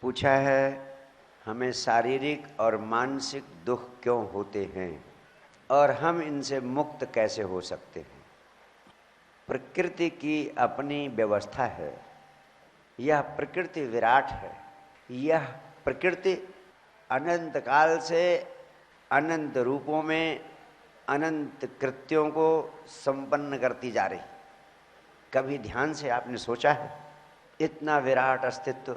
पूछा है हमें शारीरिक और मानसिक दुख क्यों होते हैं और हम इनसे मुक्त कैसे हो सकते हैं। प्रकृति की अपनी व्यवस्था है। यह प्रकृति विराट है। यह प्रकृति अनंत काल से अनंत रूपों में अनंत कृत्यों को संपन्न करती जा रही। कभी ध्यान से आपने सोचा है इतना विराट अस्तित्व,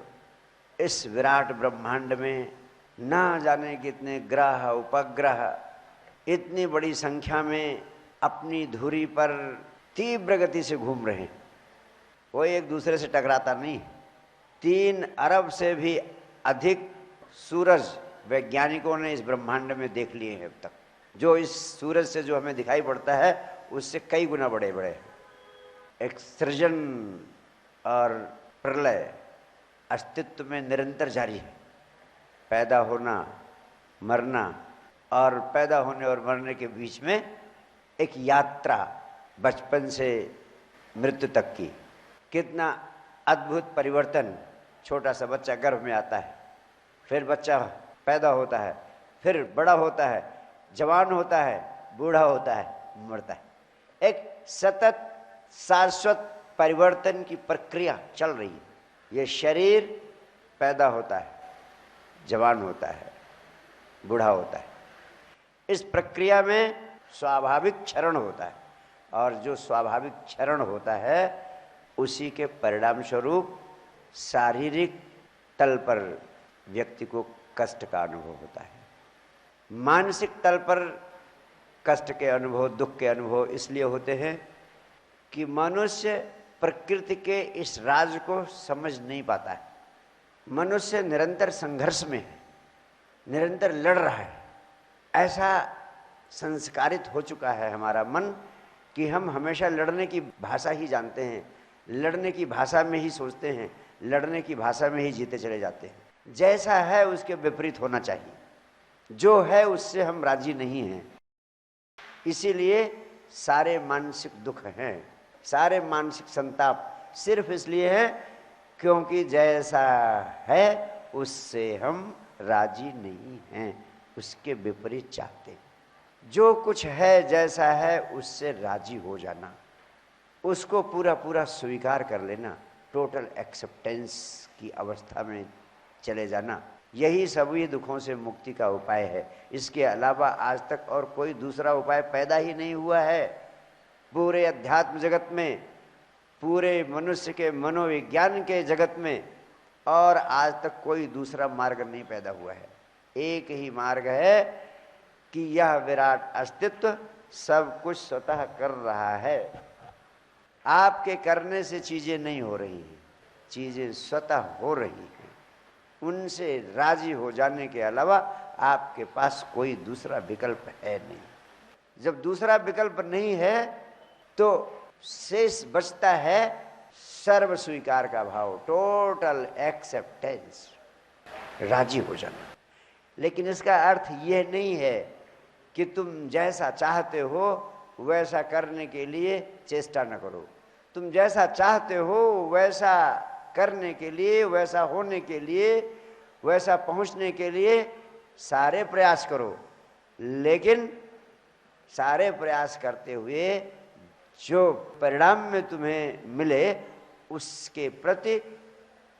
इस विराट ब्रह्मांड में ना जाने कितने ग्रह उपग्रह इतनी बड़ी संख्या में अपनी धुरी पर तीव्र गति से घूम रहे हैं। वो एक दूसरे से टकराता नहीं। 3 अरब से भी अधिक सूरज वैज्ञानिकों ने इस ब्रह्मांड में देख लिए हैं अब तक। जो इस सूरज से जो हमें दिखाई पड़ता है उससे कई गुना बड़े बड़े हैं। एक सृजन और प्रलय अस्तित्व में निरंतर जारी है। पैदा होना, मरना और पैदा होने और मरने के बीच में एक यात्रा, बचपन से मृत्यु तक की। कितना अद्भुत परिवर्तन। छोटा सा बच्चा गर्भ में आता है, फिर बच्चा पैदा होता है, फिर बड़ा होता है, जवान होता है, बूढ़ा होता है, मरता है। एक सतत शाश्वत परिवर्तन की प्रक्रिया चल रही है। ये शरीर पैदा होता है, जवान होता है, बूढ़ा होता है। इस प्रक्रिया में स्वाभाविक क्षरण होता है और जो स्वाभाविक क्षरण होता है उसी के परिणाम स्वरूप शारीरिक तल पर व्यक्ति को कष्ट का अनुभव होता है। मानसिक तल पर कष्ट के अनुभव, दुख के अनुभव इसलिए होते हैं कि मनुष्य प्रकृति के इस राज को समझ नहीं पाता है। मनुष्य निरंतर संघर्ष में है, निरंतर लड़ रहा है। ऐसा संस्कारित हो चुका है हमारा मन कि हम हमेशा लड़ने की भाषा ही जानते हैं, लड़ने की भाषा में ही सोचते हैं, लड़ने की भाषा में ही जीते चले जाते हैं। जैसा है उसके विपरीत होना चाहिए। जो है उससे हम राजी नहीं हैं। इसीलिए सारे मानसिक दुख हैं, सारे मानसिक संताप सिर्फ इसलिए है क्योंकि जैसा है उससे हम राजी नहीं हैं, उसके विपरीत चाहते हैं। जो कुछ है जैसा है उससे राजी हो जाना, उसको पूरा पूरा स्वीकार कर लेना, टोटल एक्सेप्टेंस की अवस्था में चले जाना, यही सभी दुखों से मुक्ति का उपाय है। इसके अलावा आज तक और कोई दूसरा उपाय पैदा ही नहीं हुआ है। पूरे अध्यात्म जगत में, पूरे मनुष्य के मनोविज्ञान के जगत में और आज तक कोई दूसरा मार्ग नहीं पैदा हुआ है। एक ही मार्ग है कि यह विराट अस्तित्व सब कुछ स्वतः कर रहा है। आपके करने से चीजें नहीं हो रही हैं, चीजें स्वतः हो रही हैं। उनसे राजी हो जाने के अलावा आपके पास कोई दूसरा विकल्प है नहीं। जब दूसरा विकल्प नहीं है तो शेष बचता है सर्व स्वीकार का भाव, टोटल एक्सेप्टेंस, राजी हो जाना। लेकिन इसका अर्थ यह नहीं है कि तुम जैसा चाहते हो वैसा करने के लिए चेष्टा न करो। तुम जैसा चाहते हो वैसा करने के लिए, वैसा होने के लिए, वैसा पहुंचने के लिए सारे प्रयास करो। लेकिन सारे प्रयास करते हुए जो परिणाम में तुम्हें मिले उसके प्रति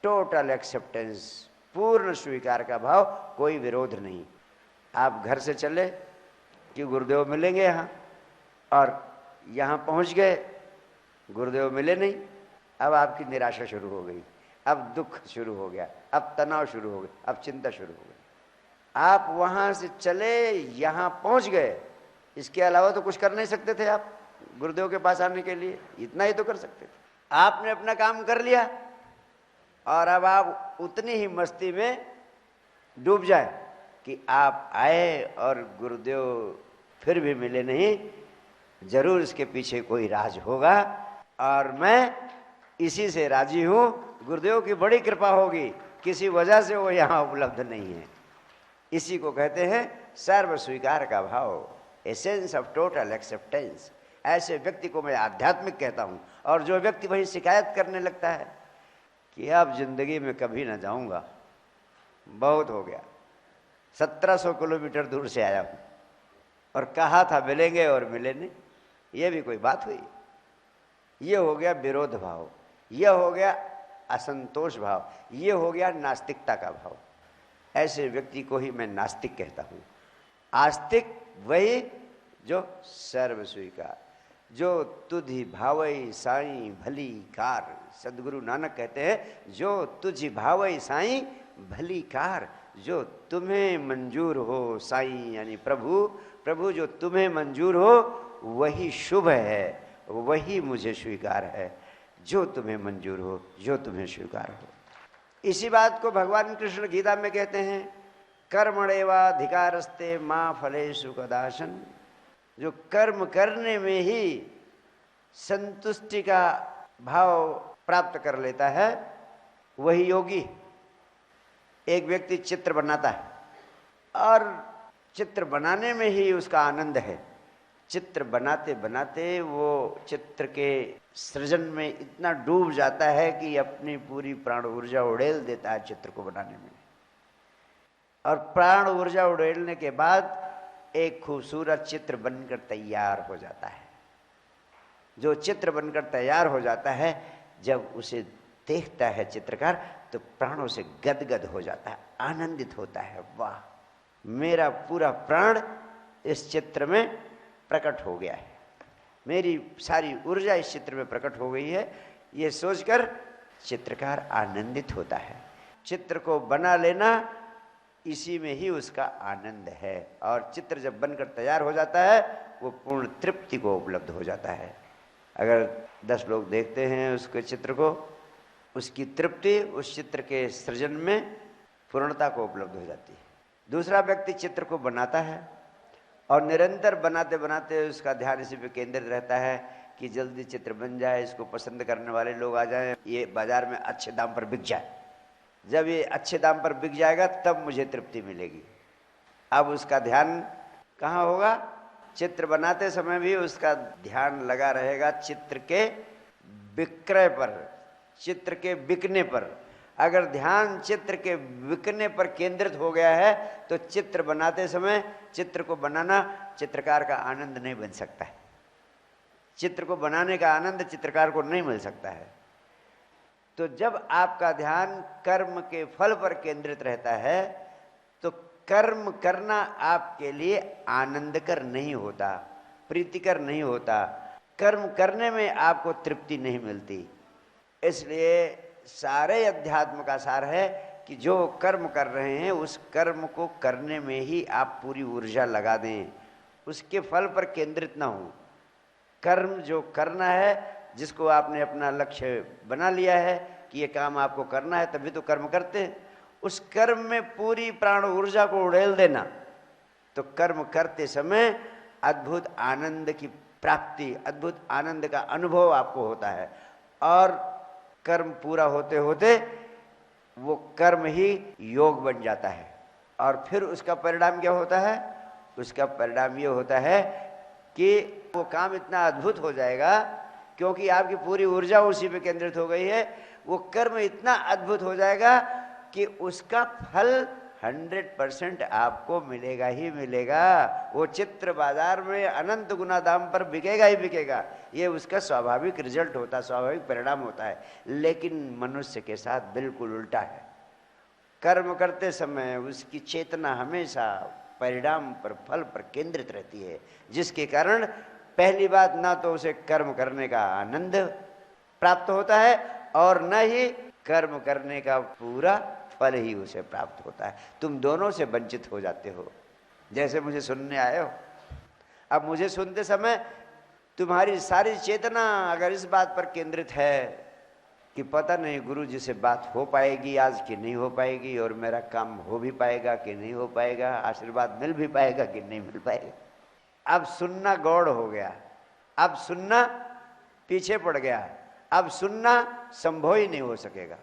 टोटल एक्सेप्टेंस, पूर्ण स्वीकार का भाव, कोई विरोध नहीं। आप घर से चले कि गुरुदेव मिलेंगे यहाँ, और यहाँ पहुँच गए, गुरुदेव मिले नहीं। अब आपकी निराशा शुरू हो गई, अब दुख शुरू हो गया, अब तनाव शुरू हो गया, अब चिंता शुरू हो गई। आप वहाँ से चले, यहाँ पहुँच गए, इसके अलावा तो कुछ कर नहीं सकते थे आप गुरुदेव के पास आने के लिए। इतना ही तो कर सकते थे। आपने अपना काम कर लिया और अब आप उतनी ही मस्ती में डूब जाए कि आप आए और गुरुदेव फिर भी मिले नहीं। जरूर इसके पीछे कोई राज होगा और मैं इसी से राजी हूँ। गुरुदेव की बड़ी कृपा होगी, किसी वजह से वो यहाँ उपलब्ध नहीं है। इसी को कहते हैं सर्व स्वीकार का भाव, एसेंस ऑफ टोटल एक्सेप्टेंस। ऐसे व्यक्ति को मैं आध्यात्मिक कहता हूँ। और जो व्यक्ति वही शिकायत करने लगता है कि अब जिंदगी में कभी ना जाऊँगा, बहुत हो गया, 1700 किलोमीटर दूर से आया हूं और कहा था मिलेंगे और मिले नहीं। ये भी कोई बात हुई? ये हो गया विरोध भाव, ये हो गया असंतोष भाव, ये हो गया नास्तिकता का भाव। ऐसे व्यक्ति को ही मैं नास्तिक कहता हूं। आस्तिक वही जो सर्व स्वीकार, जो तुझी भावई साईं भली कार। सदगुरु नानक कहते हैं जो तुझी भावई साईं भली कार, जो तुम्हें मंजूर हो साईं यानी प्रभु, प्रभु जो तुम्हें मंजूर हो वही शुभ है, वही मुझे स्वीकार है। जो तुम्हें मंजूर हो, जो तुम्हें स्वीकार हो। इसी बात को भगवान कृष्ण गीता में कहते हैं, कर्मणेवाधिकारस्ते मां फलेषु कदाचन। जो कर्म करने में ही संतुष्टि का भाव प्राप्त कर लेता है वही योगी। एक व्यक्ति चित्र बनाता है और चित्र बनाने में ही उसका आनंद है। चित्र बनाते बनाते वो चित्र के सृजन में इतना डूब जाता है कि अपनी पूरी प्राण ऊर्जा उड़ेल देता है चित्र को बनाने में। और प्राण ऊर्जा उड़ेलने के बाद एक खूबसूरत चित्र बनकर तैयार हो जाता है। जो चित्र बनकर तैयार हो जाता है, जब उसे देखता है चित्रकार तो प्राणों से गदगद हो जाता है, आनंदित होता है। वाह, मेरा पूरा प्राण इस चित्र में प्रकट हो गया है, मेरी सारी ऊर्जा इस चित्र में प्रकट हो गई है। ये सोचकर चित्रकार आनंदित होता है। चित्र को बना लेना इसी में ही उसका आनंद है। और चित्र जब बनकर तैयार हो जाता है वो पूर्ण तृप्ति को उपलब्ध हो जाता है। अगर 10 लोग देखते हैं उसके चित्र को, उसकी तृप्ति उस चित्र के सृजन में पूर्णता को उपलब्ध हो जाती है। दूसरा व्यक्ति चित्र को बनाता है और निरंतर बनाते बनाते उसका ध्यान इसी पे केंद्रित रहता है कि जल्दी चित्र बन जाए, इसको पसंद करने वाले लोग आ जाएं, ये बाजार में अच्छे दाम पर बिक जाए। जब ये अच्छे दाम पर बिक जाएगा तब मुझे तृप्ति मिलेगी। अब उसका ध्यान कहाँ होगा? चित्र बनाते समय भी उसका ध्यान लगा रहेगा चित्र के विक्रय पर, चित्र के बिकने पर। अगर ध्यान चित्र के बिकने पर केंद्रित हो गया है तो चित्र बनाते समय चित्र को बनाना चित्रकार का आनंद नहीं बन सकता है। चित्र को बनाने का आनंद चित्रकार को नहीं मिल सकता है। तो जब आपका ध्यान कर्म के फल पर केंद्रित रहता है तो कर्म करना आपके लिए आनंदकर नहीं होता, प्रीतिकर नहीं होता। कर्म करने में आपको तृप्ति नहीं मिलती। इसलिए सारे अध्यात्म का सार है कि जो कर्म कर रहे हैं उस कर्म को करने में ही आप पूरी ऊर्जा लगा दें, उसके फल पर केंद्रित ना हो। कर्म जो करना है, जिसको आपने अपना लक्ष्य बना लिया है कि ये काम आपको करना है, तभी तो कर्म करते हैं, उस कर्म में पूरी प्राण ऊर्जा को उड़ेल देना। तो कर्म करते समय अद्भुत आनंद की प्राप्ति, अद्भुत आनंद का अनुभव आपको होता है। और कर्म पूरा होते होते वो कर्म ही योग बन जाता है। और फिर उसका परिणाम क्या होता है? उसका परिणाम ये होता है कि वो काम इतना अद्भुत हो जाएगा, क्योंकि आपकी पूरी ऊर्जा उसी पे केंद्रित हो गई है। वो कर्म इतना अद्भुत हो जाएगा कि उसका फल 100% आपको मिलेगा ही मिलेगा। वो चित्र बाजार में अनंत गुना दाम पर बिकेगा ही बिकेगा। ये उसका स्वाभाविक रिजल्ट होता है, स्वाभाविक परिणाम होता है। लेकिन मनुष्य के साथ बिल्कुल उल्टा है। कर्म करते समय उसकी चेतना हमेशा परिणाम पर, फल पर केंद्रित रहती है, जिसके कारण पहली बात ना तो उसे कर्म करने का आनंद प्राप्त होता है और न ही कर्म करने का पूरा फल ही उसे प्राप्त होता है। तुम दोनों से वंचित हो जाते हो। जैसे मुझे सुनने आए हो, अब मुझे सुनते समय तुम्हारी सारी चेतना अगर इस बात पर केंद्रित है कि पता नहीं गुरु जी से बात हो पाएगी आज कि नहीं हो पाएगी, और मेरा काम हो भी पाएगा कि नहीं हो पाएगा, आशीर्वाद मिल भी पाएगा कि नहीं मिल पाएगा। अब सुनना गौड़ हो गया, अब सुनना पीछे पड़ गया, अब सुनना संभव ही नहीं हो सकेगा।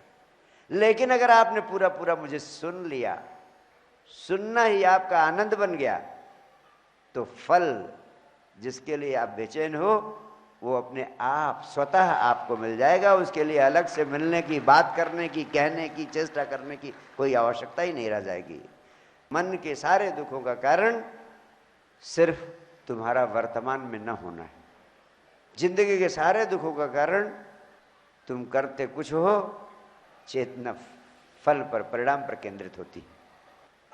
लेकिन अगर आपने पूरा पूरा मुझे सुन लिया, सुनना ही आपका आनंद बन गया, तो फल जिसके लिए आप बेचैन हो वो अपने आप स्वतः आपको मिल जाएगा। उसके लिए अलग से मिलने की, बात करने की, कहने की, चेष्टा करने की कोई आवश्यकता ही नहीं रह जाएगी। मन के सारे दुखों का कारण सिर्फ तुम्हारा वर्तमान में न होना है। जिंदगी के सारे दुखों का कारण तुम करते कुछ हो, चेतना फल पर, परिणाम पर केंद्रित होती।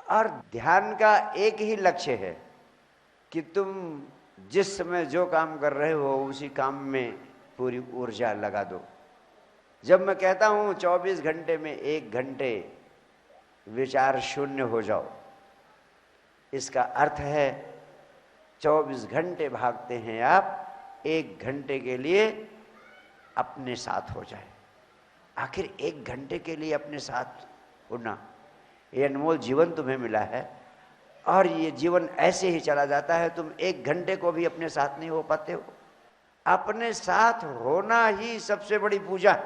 और ध्यान का एक ही लक्ष्य है कि तुम जिस समय जो काम कर रहे हो उसी काम में पूरी ऊर्जा लगा दो। जब मैं कहता हूं 24 घंटे में 1 घंटे विचार शून्य हो जाओ, इसका अर्थ है 24 घंटे भागते हैं आप, 1 घंटे के लिए अपने साथ हो जाए। आखिर 1 घंटे के लिए अपने साथ होना, ये अनमोल जीवन तुम्हें मिला है और ये जीवन ऐसे ही चला जाता है। तुम 1 घंटे को भी अपने साथ नहीं हो पाते हो। अपने साथ होना ही सबसे बड़ी पूजा,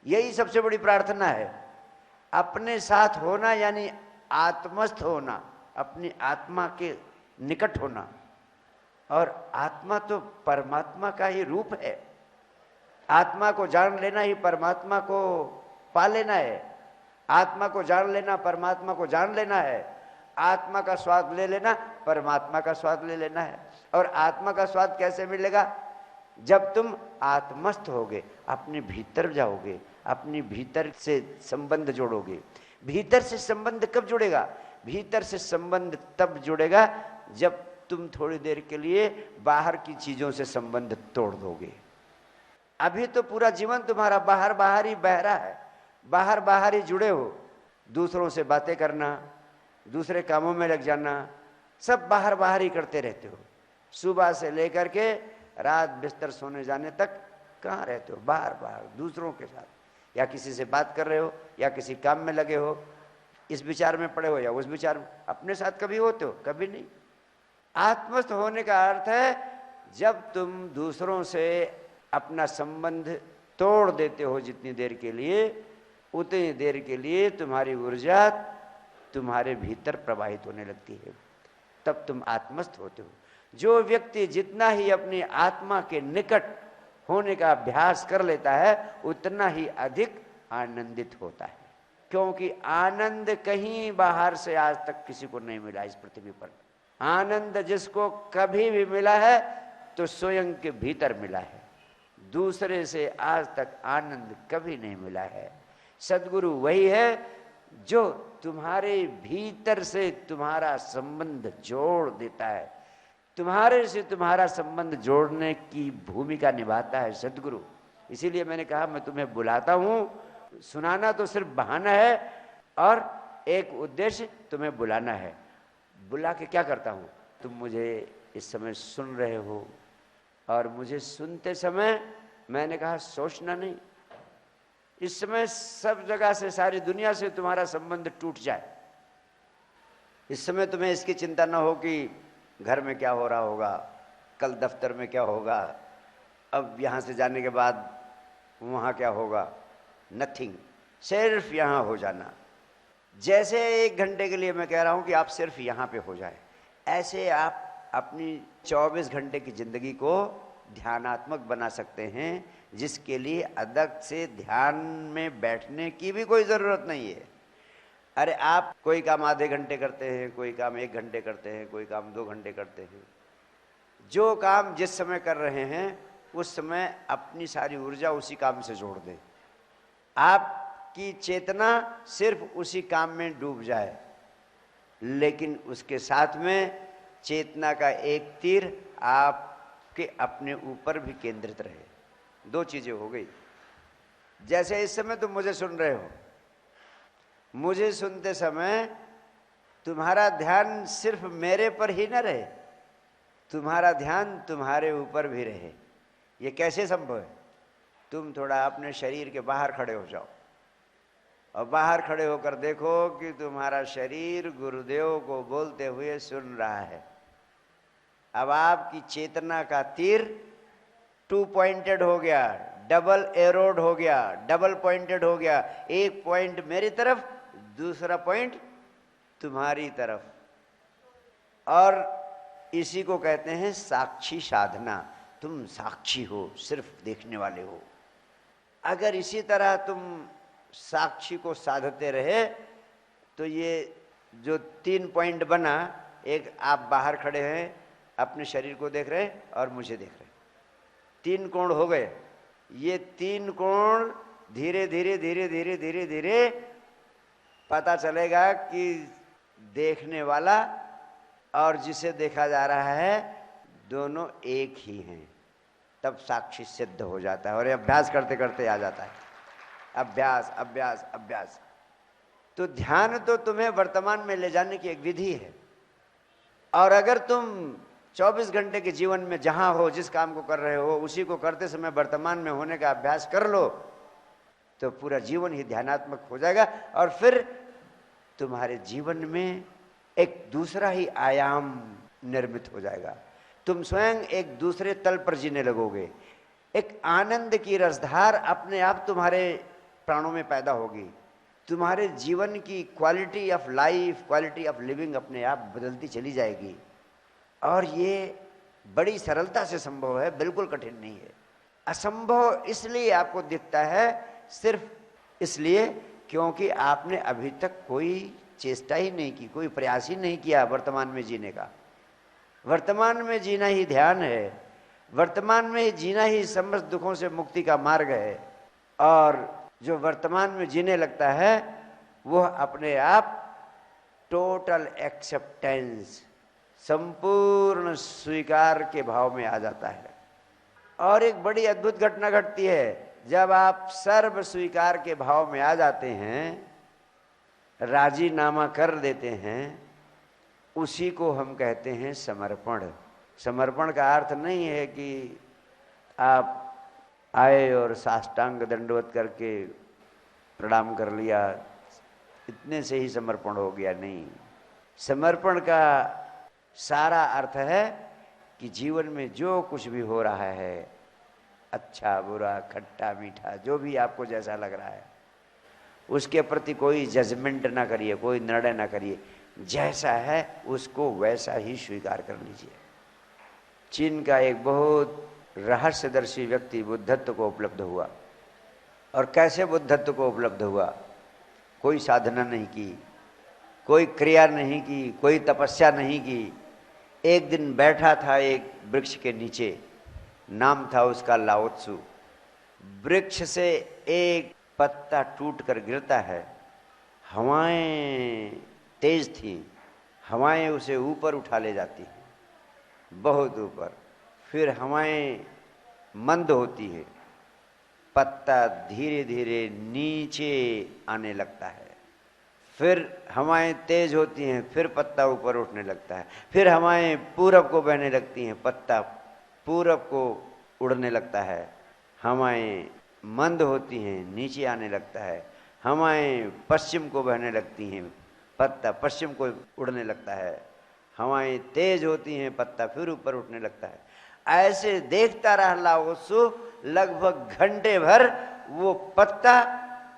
यही सबसे बड़ी प्रार्थना है। अपने साथ होना यानी आत्मस्थ होना, अपनी आत्मा के निकट होना। और आत्मा तो परमात्मा का ही रूप है। आत्मा को जान लेना ही परमात्मा को पा लेना है। आत्मा को जान लेना परमात्मा को जान लेना है। आत्मा का स्वाद ले लेना परमात्मा का स्वाद ले लेना है। और आत्मा का स्वाद कैसे मिलेगा? जब तुम आत्मस्थ होगे, अपने भीतर जाओगे, अपनी भीतर से संबंध जोड़ोगे। भीतर से संबंध कब जुड़ेगा? भीतर से संबंध तब जुड़ेगा जब तुम थोड़ी देर के लिए बाहर की चीजों से संबंध तोड़ दोगे। अभी तो पूरा जीवन तुम्हारा बाहर बाहर ही बह रहा है, बाहर बाहर ही जुड़े हो। दूसरों से बातें करना, दूसरे कामों में लग जाना, सब बाहर बाहर ही करते रहते हो। सुबह से लेकर के रात बिस्तर सोने जाने तक कहाँ रहते हो? बाहर बाहर दूसरों के साथ, या किसी से बात कर रहे हो या किसी काम में लगे हो, इस विचार में पड़े हो या उस विचार में। अपने साथ कभी होते हो? कभी नहीं। आत्मस्थ होने का अर्थ है जब तुम दूसरों से अपना संबंध तोड़ देते हो जितनी देर के लिए, उतनी देर के लिए तुम्हारी ऊर्जा तुम्हारे भीतर प्रवाहित होने लगती है, तब तुम आत्मस्थ होते हो। जो व्यक्ति जितना ही अपनी आत्मा के निकट होने का अभ्यास कर लेता है उतना ही अधिक आनंदित होता है। क्योंकि आनंद कहीं बाहर से आज तक किसी को नहीं मिला इस पृथ्वी पर। आनंद जिसको कभी भी मिला है तो स्वयं के भीतर मिला है। दूसरे से आज तक आनंद कभी नहीं मिला है। सद्गुरु वही है जो तुम्हारे भीतर से तुम्हारा संबंध जोड़ देता है। तुम्हारे से तुम्हारा संबंध जोड़ने की भूमिका निभाता है सद्गुरु। इसीलिए मैंने कहा मैं तुम्हें बुलाता हूं। सुनाना तो सिर्फ बहाना है और एक उद्देश्य तुम्हें बुलाना है। बुला के क्या करता हूं? तुम मुझे इस समय सुन रहे हो और मुझे सुनते समय मैंने कहा सोचना नहीं। इस समय सब जगह से, सारी दुनिया से तुम्हारा संबंध टूट जाए। इस समय तुम्हें इसकी चिंता ना हो कि घर में क्या हो रहा होगा, कल दफ्तर में क्या होगा, अब यहाँ से जाने के बाद वहाँ क्या होगा। नथिंग, सिर्फ यहाँ हो जाना। जैसे 1 घंटे के लिए मैं कह रहा हूँ कि आप सिर्फ यहाँ पे हो जाए, ऐसे आप अपनी 24 घंटे की जिंदगी को ध्यानात्मक बना सकते हैं, जिसके लिए अलग से ध्यान में बैठने की भी कोई ज़रूरत नहीं है। अरे आप कोई काम आधे घंटे करते हैं, कोई काम 1 घंटे करते हैं, कोई काम 2 घंटे करते हैं। जो काम जिस समय कर रहे हैं उस समय अपनी सारी ऊर्जा उसी काम से जोड़ दें। आपकी चेतना सिर्फ उसी काम में डूब जाए, लेकिन उसके साथ में चेतना का एक तीर आपके अपने ऊपर भी केंद्रित रहे। 2 चीजें हो गई। जैसे इस समय तुम मुझे सुन रहे हो, मुझे सुनते समय तुम्हारा ध्यान सिर्फ मेरे पर ही न रहे, तुम्हारा ध्यान तुम्हारे ऊपर भी रहे। ये कैसे संभव है? तुम थोड़ा अपने शरीर के बाहर खड़े हो जाओ और बाहर खड़े होकर देखो कि तुम्हारा शरीर गुरुदेव को बोलते हुए सुन रहा है। अब आपकी चेतना का तीर 2 पॉइंटेड हो गया, डबल एरोड हो गया, डबल पॉइंटेड हो गया। एक पॉइंट मेरी तरफ, दूसरा पॉइंट तुम्हारी तरफ। और इसी को कहते हैं साक्षी साधना। तुम साक्षी हो, सिर्फ देखने वाले हो। अगर इसी तरह तुम साक्षी को साधते रहे तो ये जो 3 पॉइंट बना, एक आप बाहर खड़े हैं, अपने शरीर को देख रहे हैं और मुझे देख रहे हैं, 3 कोण हो गए। ये 3 कोण धीरे धीरे धीरे धीरे धीरे धीरे पता चलेगा कि देखने वाला और जिसे देखा जा रहा है दोनों एक ही हैं, तब साक्षी सिद्ध हो जाता है। और ये अभ्यास करते करते आ जाता है, अभ्यास अभ्यास अभ्यास। तो ध्यान तो तुम्हें वर्तमान में ले जाने की एक विधि है, और अगर तुम 24 घंटे के जीवन में जहां हो, जिस काम को कर रहे हो, उसी को करते समय वर्तमान में होने का अभ्यास कर लो तो पूरा जीवन ही ध्यानात्मक हो जाएगा। और फिर तुम्हारे जीवन में एक दूसरा ही आयाम निर्मित हो जाएगा। तुम स्वयं एक दूसरे तल पर जीने लगोगे। एक आनंद की रसधार अपने आप तुम्हारे प्राणों में पैदा होगी। तुम्हारे जीवन की quality of life, quality of living अपने आप बदलती चली जाएगी। और ये बड़ी सरलता से संभव है, बिल्कुल कठिन नहीं है। असंभव इसलिए आपको दिखता है, सिर्फ इसलिए क्योंकि आपने अभी तक कोई चेष्टा ही नहीं की, कोई प्रयास ही नहीं किया वर्तमान में जीने का। वर्तमान में जीना ही ध्यान है, वर्तमान में ही जीना ही समस्त दुखों से मुक्ति का मार्ग है। और जो वर्तमान में जीने लगता है वह अपने आप टोटल एक्सेप्टेंस, संपूर्ण स्वीकार के भाव में आ जाता है। और एक बड़ी अद्भुत घटना घटती है, जब आप सर्व स्वीकार के भाव में आ जाते हैं, राजीनामा कर देते हैं, उसी को हम कहते हैं समर्पण। समर्पण का अर्थ नहीं है कि आप आए और साष्टांग दंडवत करके प्रणाम कर लिया, इतने से ही समर्पण हो गया, नहीं। समर्पण का सारा अर्थ है कि जीवन में जो कुछ भी हो रहा है, अच्छा बुरा खट्टा मीठा, जो भी आपको जैसा लग रहा है, उसके प्रति कोई जजमेंट ना करिए, कोई निर्णय ना करिए, जैसा है उसको वैसा ही स्वीकार कर लीजिए। चीन का एक बहुत रहस्यदर्शी व्यक्ति बुद्धत्व को उपलब्ध हुआ। और कैसे बुद्धत्व को उपलब्ध हुआ? कोई साधना नहीं की, कोई क्रिया नहीं की, कोई तपस्या नहीं की। एक दिन बैठा था एक वृक्ष के नीचे, नाम था उसका लाओ त्सु। वृक्ष से एक पत्ता टूट कर गिरता है, हवाएं तेज थी, हवाएं उसे ऊपर उठा ले जाती हैं, बहुत ऊपर। फिर हवाएं मंद होती है, पत्ता धीरे धीरे नीचे आने लगता है। फिर हवाएं तेज होती हैं, फिर पत्ता ऊपर उठने लगता है। फिर हवाएं पूरब को बहने लगती हैं, पत्ता पूरब को उड़ने लगता है। हवाएं मंद होती हैं, नीचे आने लगता है। हवाएं पश्चिम को बहने लगती हैं, पत्ता पश्चिम को उड़ने लगता है। हवाएं तेज होती हैं, पत्ता फिर ऊपर उठने लगता है। ऐसे देखता रहा लाओ त्सु, लगभग घंटे भर वो पत्ता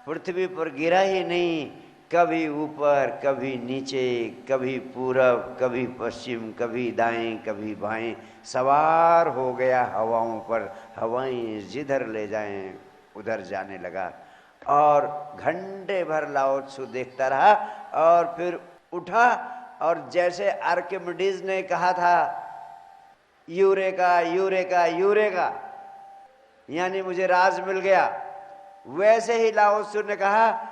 पृथ्वी पर गिरा ही नहीं, कभी ऊपर कभी नीचे, कभी पूरब कभी पश्चिम, कभी दाएं कभी बाएं, सवार हो गया हवाओं पर। हवाएं जिधर ले जाएं उधर जाने लगा। और घंटे भर लाओ त्सु देखता रहा, और फिर उठा, और जैसे आर्किमिडीज ने कहा था यूरेका यूरेका यूरेका, यानी मुझे राज मिल गया, वैसे ही लाओ त्सु ने कहा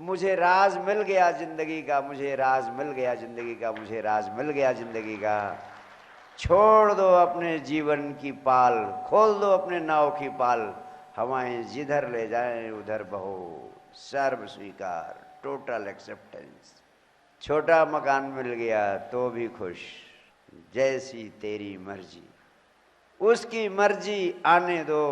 मुझे राज मिल गया जिंदगी का, मुझे राज मिल गया जिंदगी का, मुझे राज मिल गया जिंदगी का। छोड़ दो अपने जीवन की पाल, खोल दो अपने नाव की पाल, हवाएं जिधर ले जाएं उधर बहो, सर्व स्वीकार, टोटल एक्सेप्टेंस। छोटा मकान मिल गया तो भी खुश, जैसी तेरी मर्जी, उसकी मर्जी आने दो,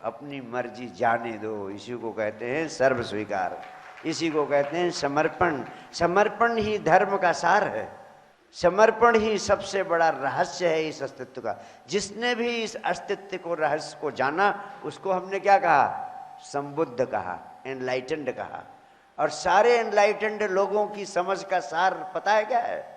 अपनी मर्जी जाने दो। इसी को कहते हैं सर्व स्वीकार, इसी को कहते हैं समर्पण। समर्पण ही धर्म का सार है, समर्पण ही सबसे बड़ा रहस्य है इस अस्तित्व का। जिसने भी इस अस्तित्व को, रहस्य को जाना, उसको हमने क्या कहा? संबुद्ध कहा, एनलाइटेंड कहा। और सारे एनलाइटेंड लोगों की समझ का सार पता है क्या है?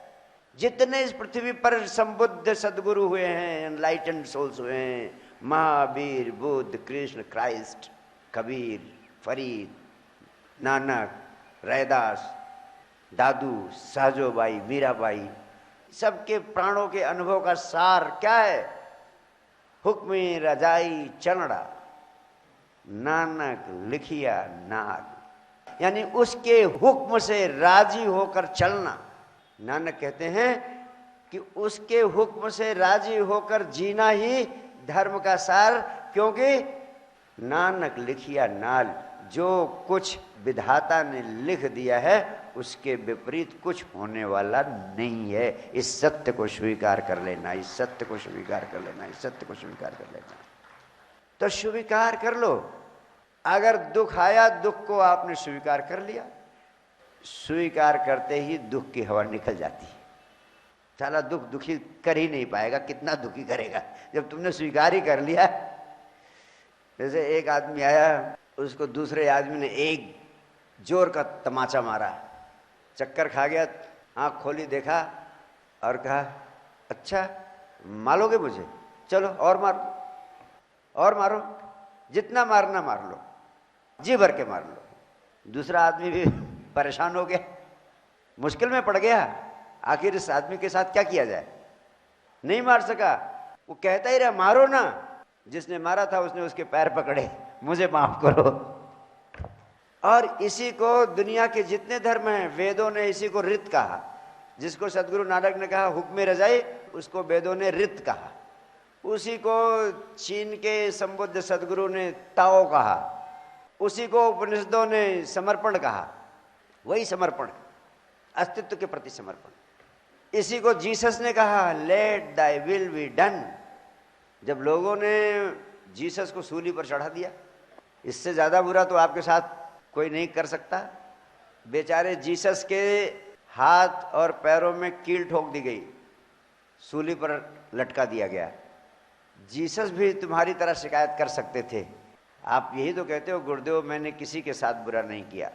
जितने इस पृथ्वी पर संबुद्ध सदगुरु हुए हैं, एनलाइटेंड सोल्स हुए हैं, महावीर, बुद्ध, कृष्ण, क्राइस्ट, कबीर, फरीद, नानक, रैदास, दादू, साजोबाई, मीराबाई, सबके प्राणों के अनुभव का सार क्या है? हुक्म रजाई चलड़ा, नानक लिखिया नाग। यानी उसके हुक्म से राजी होकर चलना। नानक कहते हैं कि उसके हुक्म से राजी होकर जीना ही धर्म का सार, क्योंकि नानक लिखिया नाल, जो कुछ विधाता ने लिख दिया है उसके विपरीत कुछ होने वाला नहीं है। इस सत्य को स्वीकार कर लेना, इस सत्य को स्वीकार कर लेना, इस सत्य को स्वीकार कर लेना। तो स्वीकार कर लो। अगर दुख आया, दुख को आपने स्वीकार कर लिया, स्वीकार करते ही दुख की हवा निकल जाती है। साला दुख दुखी कर ही नहीं पाएगा, कितना दुखी करेगा जब तुमने स्वीकार ही कर लिया। जैसे एक आदमी आया, उसको दूसरे आदमी ने एक जोर का तमाचा मारा, चक्कर खा गया, आंख खोली, देखा और कहा अच्छा मारोगे मुझे, चलो और मारो, और मारो, जितना मारना मार लो, जी भर के मार लो। दूसरा आदमी भी परेशान हो गया, मुश्किल में पड़ गया। आखिर इस आदमी के साथ क्या किया जाए? नहीं मार सका, वो कहता ही रहा मारो ना। जिसने मारा था उसने उसके पैर पकड़े, मुझे माफ करो। और इसी को दुनिया के जितने धर्म हैं, वेदों ने इसी को रित कहा। जिसको सदगुरु नानक ने कहा हुक्म रजाई, उसको वेदों ने रित कहा। उसी को चीन के संबुद्ध सदगुरु ने ताओ कहा, उसी को उपनिषदों ने समर्पण कहा। वही समर्पण, अस्तित्व के प्रति समर्पण। इसी को जीसस ने कहा let thy will be done. जब लोगों ने जीसस को सूली पर चढ़ा दिया, इससे ज्यादा बुरा तो आपके साथ कोई नहीं कर सकता। बेचारे जीसस के हाथ और पैरों में कील ठोक दी गई, सूली पर लटका दिया गया। जीसस भी तुम्हारी तरह शिकायत कर सकते थे। आप यही तो कहते हो गुरुदेव मैंने किसी के साथ बुरा नहीं किया,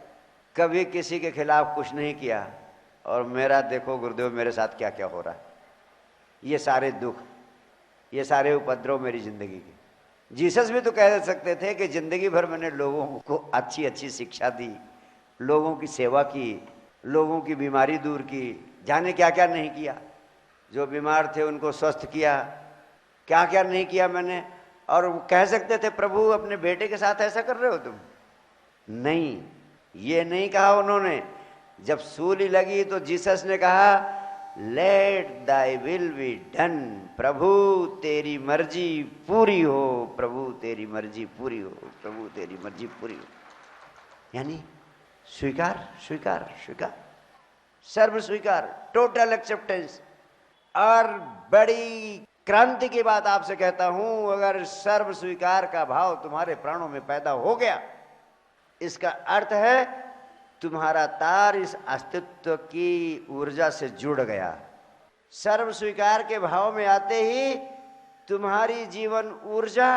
कभी किसी के खिलाफ कुछ नहीं किया, और मेरा देखो गुरुदेव मेरे साथ क्या क्या हो रहा है। ये सारे दुख, ये सारे उपद्रव मेरी जिंदगी के। जीसस भी तो कह सकते थे कि जिंदगी भर मैंने लोगों को अच्छी अच्छी शिक्षा दी, लोगों की सेवा की, लोगों की बीमारी दूर की, जाने क्या क्या नहीं किया। जो बीमार थे उनको स्वस्थ किया, क्या क्या नहीं किया मैंने। और वो कह सकते थे प्रभु अपने बेटे के साथ ऐसा कर रहे हो तुम। नहीं, ये नहीं कहा उन्होंने। जब सूली लगी तो जीसस ने कहा let thy will be done, प्रभु तेरी मर्जी पूरी हो, प्रभु तेरी मर्जी पूरी हो, प्रभु तेरी मर्जी पूरी हो। यानी स्वीकार स्वीकार स्वीकार, सर्व स्वीकार, टोटल एक्सेप्टेंस। और बड़ी क्रांति की बात आपसे कहता हूं, अगर सर्व स्वीकार का भाव तुम्हारे प्राणों में पैदा हो गया, इसका अर्थ है तुम्हारा तार इस अस्तित्व की ऊर्जा से जुड़ गया। सर्व स्वीकार के भाव में आते ही तुम्हारी जीवन ऊर्जा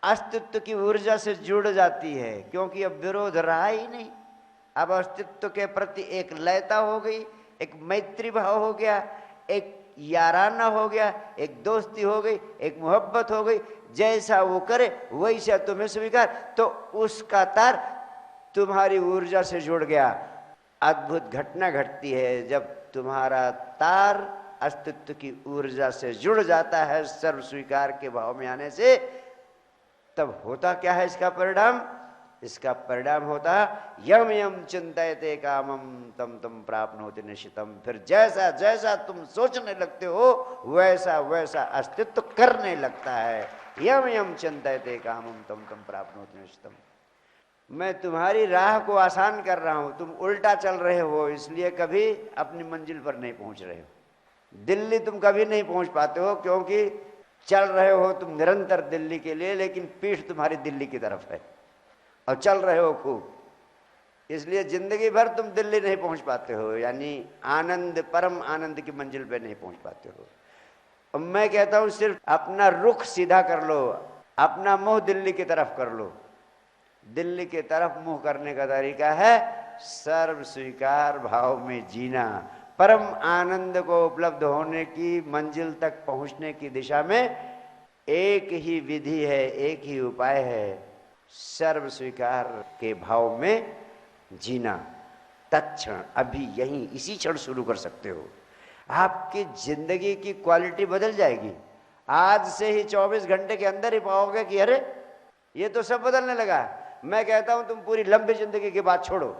अस्तित्व की ऊर्जा से जुड़ जाती है, क्योंकि अब विरोध रहा ही नहीं। अब अस्तित्व के प्रति एक लयता हो गई, एक मैत्री भाव हो गया, एक याराना हो गया, एक दोस्ती हो गई, एक मोहब्बत हो गई। जैसा वो करे वैसा तुम्हें स्वीकार, तो उसका तार तुम्हारी ऊर्जा से जुड़ गया। अद्भुत घटना घटती है जब तुम्हारा तार अस्तित्व की ऊर्जा से जुड़ जाता है सर्व स्वीकार के भाव में आने से। तब होता क्या है इसका परिणाम? इसका परिणाम होता यम यम चिंतयते कामम तम तम प्राप्नोति निश्चितम। फिर जैसा जैसा तुम सोचने लगते हो वैसा वैसा अस्तित्व करने लगता है। यम यम चिंतयते कामम तम तम प्राप्नोति निश्चितम। मैं तुम्हारी राह को आसान कर रहा हूं, तुम उल्टा चल रहे हो, इसलिए कभी अपनी मंजिल पर नहीं पहुंच रहे हो। दिल्ली तुम कभी नहीं पहुंच पाते हो, क्योंकि चल रहे हो तुम निरंतर दिल्ली के लिए, लेकिन पीठ तुम्हारी दिल्ली की तरफ है और चल रहे हो खूब, इसलिए जिंदगी भर तुम दिल्ली नहीं पहुंच पाते हो, यानी आनंद, परम आनंद की मंजिल पे नहीं पहुंच पाते हो। और मैं कहता हूं सिर्फ अपना रुख सीधा कर लो, अपना मुंह दिल्ली की तरफ कर लो। दिल्ली की तरफ मुंह करने का तरीका है सर्व स्वीकार भाव में जीना, परम आनंद को उपलब्ध होने की मंजिल तक पहुंचने की दिशा में एक ही विधि है, एक ही उपाय है, सर्व स्वीकार के भाव में जीना। तत्क्षण, अभी यहीं इसी क्षण शुरू कर सकते हो। आपकी जिंदगी की क्वालिटी बदल जाएगी। आज से ही 24 घंटे के अंदर ही पाओगे कि अरे ये तो सब बदलने लगा। मैं कहता हूं तुम पूरी लंबी जिंदगी की बात छोड़ो,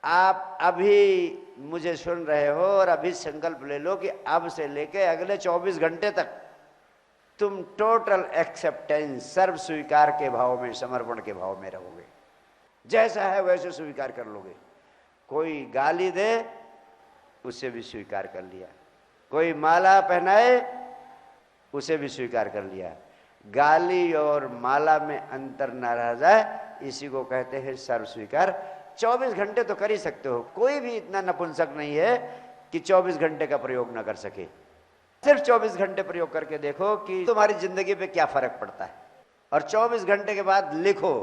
आप अभी मुझे सुन रहे हो और अभी संकल्प ले लो कि अब से लेके अगले 24 घंटे तक तुम टोटल एक्सेप्टेंस, सर्व स्वीकार के भाव में, समर्पण के भाव में रहोगे। जैसा है वैसे स्वीकार कर लोगे। कोई गाली दे उसे भी स्वीकार कर लिया, कोई माला पहनाए उसे भी स्वीकार कर लिया। गाली और माला में अंतर न रह जाए, इसी को कहते हैं सर्व स्वीकार। 24 घंटे तो कर ही सकते हो, कोई भी इतना नपुंसक नहीं है कि 24 घंटे का प्रयोग न कर सके। सिर्फ 24 घंटे प्रयोग करके देखो कि तुम्हारी जिंदगी पे क्या फर्क पड़ता है, और 24 घंटे के बाद लिखो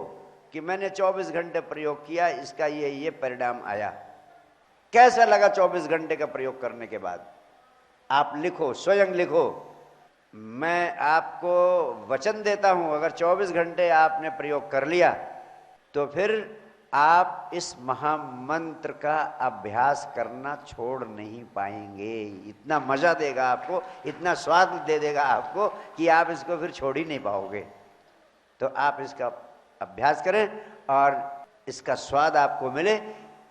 कि मैंने 24 घंटे प्रयोग किया, इसका ये परिणाम आया। कैसा लगा 24 घंटे का प्रयोग करने के बाद? आप लिखो, स्वयं लिखो। मैं आपको वचन देता हूं, अगर 24 घंटे आपने प्रयोग कर लिया तो फिर आप इस महामंत्र का अभ्यास करना छोड़ नहीं पाएंगे। इतना मजा देगा आपको, इतना स्वाद दे देगा आपको कि आप इसको फिर छोड़ ही नहीं पाओगे। तो आप इसका अभ्यास करें और इसका स्वाद आपको मिले।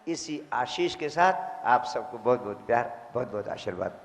इसी आशीष के साथ आप सबको बहुत बहुत प्यार, बहुत बहुत आशीर्वाद।